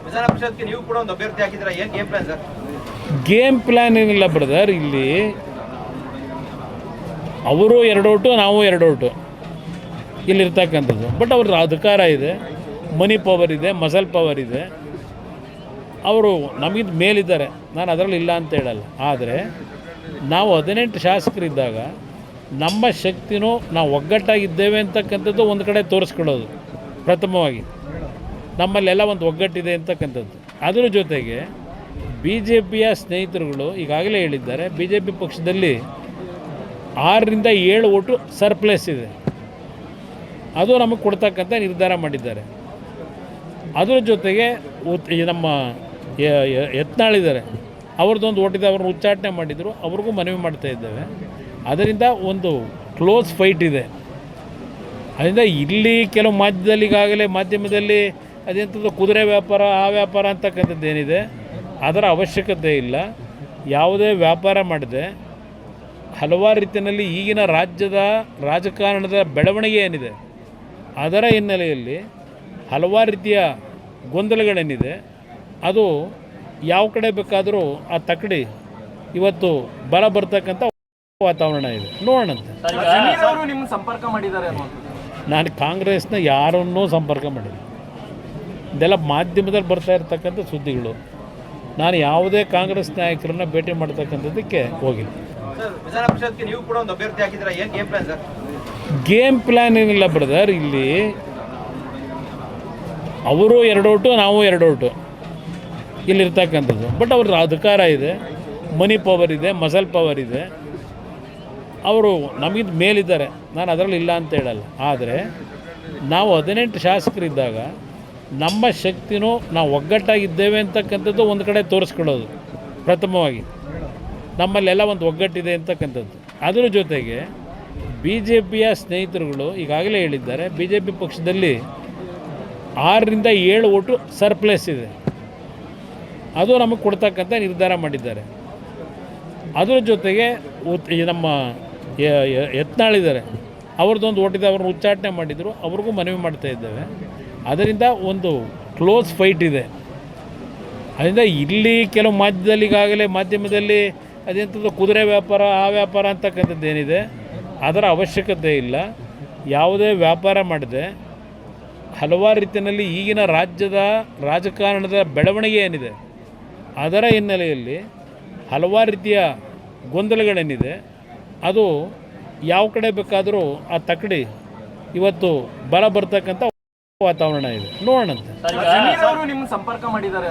ವಿಧಾನ ಪರಿಷತ್ಗೆ ನೀವು ಕೂಡ ಒಂದು ಅಭ್ಯರ್ಥಿ ಹಾಕಿದ್ರೆ ಏನು game plan sir? Game plan ಏನಿಲ್ಲ ಬ್ರದರ್. ಇಲ್ಲಿ ಅವರು 2 ಓಟು, ನಾವು 2 ಓಟು ಇಲ್ಲಿರ್ತಕ್ಕಂಥದ್ದು. ಬಟ್ ಅವ್ರ ಅಧಿಕಾರ ಇದೆ, ಮನಿ ಪವರ್ ಇದೆ, ಮಸಲ್ ಪವರ್ ಇದೆ. ಅವರು ನಮಗಿಂತ ಮೇಲಿದ್ದಾರೆ, ನಾನು ಅದರಲ್ಲಿ ಇಲ್ಲ ಅಂತ ಹೇಳಲ್ಲ. ಆದರೆ ನಾವು 18 ಶಾಸಕರಿದ್ದಾಗ ನಮ್ಮ ಶಕ್ತಿನೂ ನಾವು ಒಗ್ಗಟ್ಟಾಗಿದ್ದೇವೆ ಅಂತಕ್ಕಂಥದ್ದು ಒಂದು ಕಡೆ ತೋರಿಸ್ಕೊಳ್ಳೋದು ಪ್ರಥಮವಾಗಿ. ನಮ್ಮಲ್ಲೆಲ್ಲ ಒಂದು ಒಗ್ಗಟ್ಟಿದೆ ಅಂತಕ್ಕಂಥದ್ದು. ಅದರ ಜೊತೆಗೆ ಬಿ ಜೆ ಪಿಯ ಸ್ನೇಹಿತರುಗಳು ಈಗಾಗಲೇ ಹೇಳಿದ್ದಾರೆ, ಬಿ ಜೆ ಪಿ ಪಕ್ಷದಲ್ಲಿ 6ರಿಂದ 7 ಓಟು ಸರ್ಪ್ಲೇಸ್ ಇದೆ, ಅದು ನಮಗೆ ಕೊಡ್ತಕ್ಕಂಥ ನಿರ್ಧಾರ ಮಾಡಿದ್ದಾರೆ. ಅದರ ಜೊತೆಗೆ ನಮ್ಮ ಯತ್ನಾಳಿದ್ದಾರೆ, ಅವ್ರದ್ದೊಂದು ಓಟಿದೆ, ಅವ್ರನ್ನ ಉಚ್ಚಾಟನೆ ಮಾಡಿದರು, ಅವ್ರಿಗೂ ಮನವಿ ಮಾಡ್ತಾ ಇದ್ದೇವೆ. ಅದರಿಂದ ಒಂದು ಕ್ಲೋಸ್ ಫೈಟ್ ಇದೆ. ಅದರಿಂದ ಇಲ್ಲಿ ಕೆಲವು ಮಾಧ್ಯಮದಲ್ಲಿ ಅದೆಂಥದ್ದು ಕುದುರೆ ವ್ಯಾಪಾರ, ಆ ವ್ಯಾಪಾರ ಅಂತಕ್ಕಂಥದ್ದು ಏನಿದೆ, ಅದರ ಅವಶ್ಯಕತೆ ಇಲ್ಲ. ಯಾವುದೇ ವ್ಯಾಪಾರ ಮಾಡದೆ ಹಲವಾರು ರೀತಿಯಲ್ಲಿ ಈಗಿನ ರಾಜ್ಯದ ರಾಜಕಾರಣದ ಬೆಳವಣಿಗೆ ಏನಿದೆ ಅದರ ಹಿನ್ನೆಲೆಯಲ್ಲಿ ಹಲವಾರು ರೀತಿಯ ಗೊಂದಲಗಳೇನಿದೆ ಅದು ಯಾವ ಕಡೆ ಬೇಕಾದರೂ ಆ ತಕ್ಕಡಿ ಇವತ್ತು ಬಲ ಬರ್ತಕ್ಕಂಥ ವಾತಾವರಣ ಇದೆ. ನೋಡೋಣಂತೆ. ನಿಮ್ಮ ಸಂಪರ್ಕ ಮಾಡಿದ್ದಾರೆ? ನಾನು ಕಾಂಗ್ರೆಸ್ನ ಯಾರನ್ನೂ ಸಂಪರ್ಕ ಮಾಡಿಲ್ಲ. ಇದೆಲ್ಲ ಮಾಧ್ಯಮದಲ್ಲಿ ಬರ್ತಾ ಇರ್ತಕ್ಕಂಥ ಸುದ್ದಿಗಳು. ನಾನು ಯಾವುದೇ ಕಾಂಗ್ರೆಸ್ ನಾಯಕರನ್ನ ಭೇಟಿ ಮಾಡ್ತಕ್ಕಂಥದ್ದಕ್ಕೆ ಹೋಗಿಲ್ಲ. ವಿಧಾನ ಪರಿಷತ್ಗೆ ನೀವು ಕೂಡ ಒಂದು ಅಭ್ಯರ್ಥಿ ಹಾಕಿದ್ರೆ ಏನು game plan sir? Game plan ಏನಿಲ್ಲ ಬ್ರದರ್. ಇಲ್ಲಿ ಅವರು 2 ಓಟು, ನಾವು 2 ಓಟು ಇಲ್ಲಿರ್ತಕ್ಕಂಥದ್ದು. ಬಟ್ ಅವ್ರ ಅಧಿಕಾರ ಇದೆ, ಮನಿ ಪವರ್ ಇದೆ, ಮಸಲ್ ಪವರ್ ಇದೆ. ಅವರು ನಮಗಿಂತ ಮೇಲಿದ್ದಾರೆ, ನಾನು ಅದರಲ್ಲಿ ಇಲ್ಲ ಅಂತ ಹೇಳಲ್ಲ. ಆದರೆ ನಾವು 18 ಶಾಸಕರಿದ್ದಾಗ ನಮ್ಮ ಶಕ್ತಿನೂ ನಾವು ಒಗ್ಗಟ್ಟಾಗಿದ್ದೇವೆ ಅಂತಕ್ಕಂಥದ್ದು ಒಂದು ಕಡೆ ತೋರಿಸ್ಕೊಳ್ಳೋದು ಪ್ರಥಮವಾಗಿ. ನಮ್ಮಲ್ಲೆಲ್ಲ ಒಂದು ಒಗ್ಗಟ್ಟಿದೆ ಅಂತಕ್ಕಂಥದ್ದು. ಅದರ ಜೊತೆಗೆ ಬಿ ಜೆ ಪಿಯ ಸ್ನೇಹಿತರುಗಳು ಈಗಾಗಲೇ ಹೇಳಿದ್ದಾರೆ, ಬಿ ಜೆ ಪಿ ಪಕ್ಷದಲ್ಲಿ 6ರಿಂದ 7 ಓಟು ಸರ್ಪ್ಲೇಸ್ ಇದೆ, ಅದು ನಮಗೆ ಕೊಡ್ತಕ್ಕಂಥ ನಿರ್ಧಾರ ಮಾಡಿದ್ದಾರೆ. ಅದರ ಜೊತೆಗೆ ನಮ್ಮ ಯತ್ನಾಳಿದ್ದಾರೆ, ಅವ್ರದ್ದೊಂದು ಓಟಿದೆ, ಅವ್ರನ್ನ ಉಚ್ಚಾಟನೆ ಮಾಡಿದರು, ಅವ್ರಿಗೂ ಮನವಿ ಮಾಡ್ತಾ ಇದ್ದೇವೆ. ಅದರಿಂದ ಒಂದು ಕ್ಲೋಸ್ ಫೈಟ್ ಇದೆ. ಅದರಿಂದ ಇಲ್ಲಿ ಕೆಲವು ಮಾಧ್ಯಮದಲ್ಲಿ ಅದೆಂಥದ್ದು ಕುದುರೆ ವ್ಯಾಪಾರ, ಆ ವ್ಯಾಪಾರ ಅಂತಕ್ಕಂಥದ್ದು ಏನಿದೆ, ಅದರ ಅವಶ್ಯಕತೆ ಇಲ್ಲ. ಯಾವುದೇ ವ್ಯಾಪಾರ ಮಾಡದೆ ಹಲವಾರು ರೀತಿಯಲ್ಲಿ ಈಗಿನ ರಾಜ್ಯದ ರಾಜಕಾರಣದ ಬೆಳವಣಿಗೆ ಏನಿದೆ ಅದರ ಹಿನ್ನೆಲೆಯಲ್ಲಿ ಹಲವಾರು ರೀತಿಯ ಗೊಂದಲಗಳೇನಿದೆ ಅದು ಯಾವ ಕಡೆ ಬೇಕಾದರೂ ಆ ತಕ್ಕಡಿ ಇವತ್ತು ಬಲ ಬರ್ತಕ್ಕಂಥ ವಾತಾವರಣ ಇದೆ. ನೋಡೋಣಂತೆ. ನಿಮ್ಮ ಸಂಪರ್ಕ ಮಾಡಿದ್ದಾರೆ?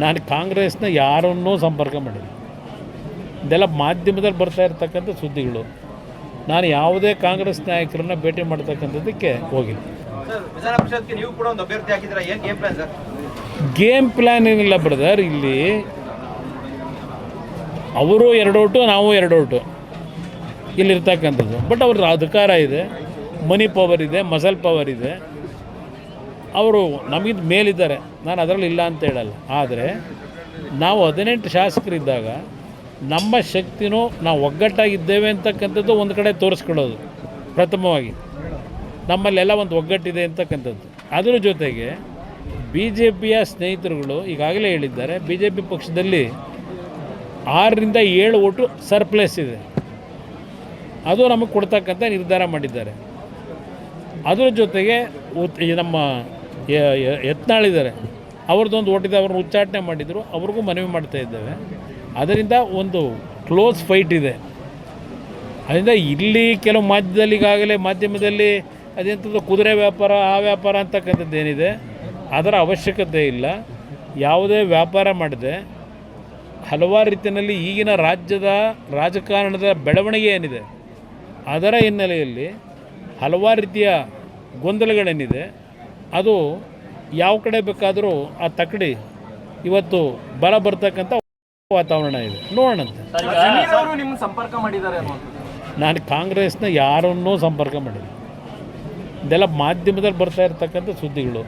ನಾನು ಕಾಂಗ್ರೆಸ್ನ ಯಾರನ್ನೂ ಸಂಪರ್ಕ ಮಾಡಿಲ್ಲ. ಇದೆಲ್ಲ ಮಾಧ್ಯಮದಲ್ಲಿ ಬರ್ತಾ ಇರ್ತಕ್ಕಂಥ ಸುದ್ದಿಗಳು. ನಾನು ಯಾವುದೇ ಕಾಂಗ್ರೆಸ್ ನಾಯಕರನ್ನ ಭೇಟಿ ಮಾಡ್ತಕ್ಕಂಥದ್ದಕ್ಕೆ ಹೋಗಿಲ್ಲ. ವಿಧಾನ ಪರಿಷತ್ಗೆ ನೀವು ಕೂಡ ಒಂದು ಅಭ್ಯರ್ಥಿ ಹಾಕಿದ್ರೆ ಏನು game plan sir? Game plan ಏನಿಲ್ಲ ಬ್ರದರ್. ಇಲ್ಲಿ ಅವರು 2 ಓಟು, ನಾವು 2 ಓಟು ಇಲ್ಲಿರ್ತಕ್ಕಂಥದ್ದು. ಬಟ್ ಅವ್ರ ಅಧಿಕಾರ ಇದೆ, ಮನಿ ಪವರ್ ಇದೆ, ಮಸಲ್ ಪವರ್ ಇದೆ. ಅವರು ನಮಗಿಂತ ಮೇಲಿದ್ದಾರೆ, ನಾನು ಅದರಲ್ಲಿ ಇಲ್ಲ ಅಂತ ಹೇಳಲ್ಲ. ಆದರೆ ನಾವು 18 ಶಾಸಕರಿದ್ದಾಗ ನಮ್ಮ ಶಕ್ತಿನೂ ನಾವು ಒಗ್ಗಟ್ಟಾಗಿದ್ದೇವೆ ಅಂತಕ್ಕಂಥದ್ದು ಒಂದು ಕಡೆ ತೋರಿಸ್ಕೊಳ್ಳೋದು ಪ್ರಥಮವಾಗಿ. ನಮ್ಮಲ್ಲೆಲ್ಲ ಒಂದು ಒಗ್ಗಟ್ಟಿದೆ ಅಂತಕ್ಕಂಥದ್ದು. ಅದರ ಜೊತೆಗೆ ಬಿ ಜೆ ಪಿಯ ಸ್ನೇಹಿತರುಗಳು ಈಗಾಗಲೇ ಹೇಳಿದ್ದಾರೆ, ಬಿ ಜೆ ಪಿ ಪಕ್ಷದಲ್ಲಿ 6ರಿಂದ 7 ಓಟು ಸರ್ಪ್ಲೇಸ್ ಇದೆ, ಅದು ನಮಗೆ ಕೊಡ್ತಕ್ಕಂಥ ನಿರ್ಧಾರ ಮಾಡಿದ್ದಾರೆ. ಅದರ ಜೊತೆಗೆ ನಮ್ಮ ಯತ್ನಾಳಿದ್ದಾರೆ, ಅವ್ರದ್ದೊಂದು ಓಟಿದೆ, ಅವ್ರನ್ನ ಉಚ್ಚಾಟನೆ ಮಾಡಿದರು, ಅವ್ರಿಗೂ ಮನವಿ ಮಾಡ್ತಾ ಇದ್ದೇವೆ. ಅದರಿಂದ ಒಂದು ಕ್ಲೋಸ್ ಫೈಟ್ ಇದೆ. ಅದರಿಂದ ಇಲ್ಲಿ ಕೆಲವು ಮಾಧ್ಯಮದಲ್ಲಿ ಅದೆಂಥದ್ದು ಕುದುರೆ ವ್ಯಾಪಾರ, ಆ ವ್ಯಾಪಾರ ಅಂತಕ್ಕಂಥದ್ದು ಏನಿದೆ, ಅದರ ಅವಶ್ಯಕತೆ ಇಲ್ಲ. ಯಾವುದೇ ವ್ಯಾಪಾರ ಮಾಡದೆ ಹಲವಾರು ರೀತಿಯಲ್ಲಿ ಈಗಿನ ರಾಜ್ಯದ ರಾಜಕಾರಣದ ಬೆಳವಣಿಗೆ ಏನಿದೆ ಅದರ ಹಿನ್ನೆಲೆಯಲ್ಲಿ ಹಲವಾರು ರೀತಿಯ ಗೊಂದಲಗಳೇನಿದೆ ಅದು ಯಾವ ಕಡೆ ಬೇಕಾದರೂ ಆ ತಕ್ಕಡಿ ಇವತ್ತು ಬಲ ಬರ್ತಕ್ಕಂಥ ವಾತಾವರಣ ಇದೆ. ನೋಡೋಣಂತೆ. ನಿಮ್ಮ ಸಂಪರ್ಕ ಮಾಡಿದ್ದಾರೆ? ನಾನು ಕಾಂಗ್ರೆಸ್ನ ಯಾರನ್ನೂ ಸಂಪರ್ಕ ಮಾಡಿಲ್ಲ. ಇದೆಲ್ಲ ಮಾಧ್ಯಮದಲ್ಲಿ ಬರ್ತಾ ಇರ್ತಕ್ಕಂಥ ಸುದ್ದಿಗಳು.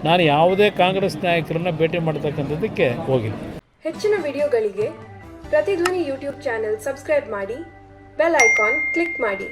ನಾನು ಯಾವುದೇ ಕಾಂಗ್ರೆಸ್ ನಾಯಕರನ್ನ ಭೇಟಿ ಮಾಡ್ತಕ್ಕಂಥದ್ದಕ್ಕೆ ಹೋಗಿಲ್ಲ. ಹೆಚ್ಚಿನ ವಿಡಿಯೋಗಳಿಗೆ ಪ್ರತಿಧ್ವನಿ ಯೂಟ್ಯೂಬ್ ಚಾನೆಲ್ ಸಬ್ಸ್ಕ್ರೈಬ್ ಮಾಡಿ, ಬೆಲ್ ಐಕಾನ್ ಕ್ಲಿಕ್ ಮಾಡಿ.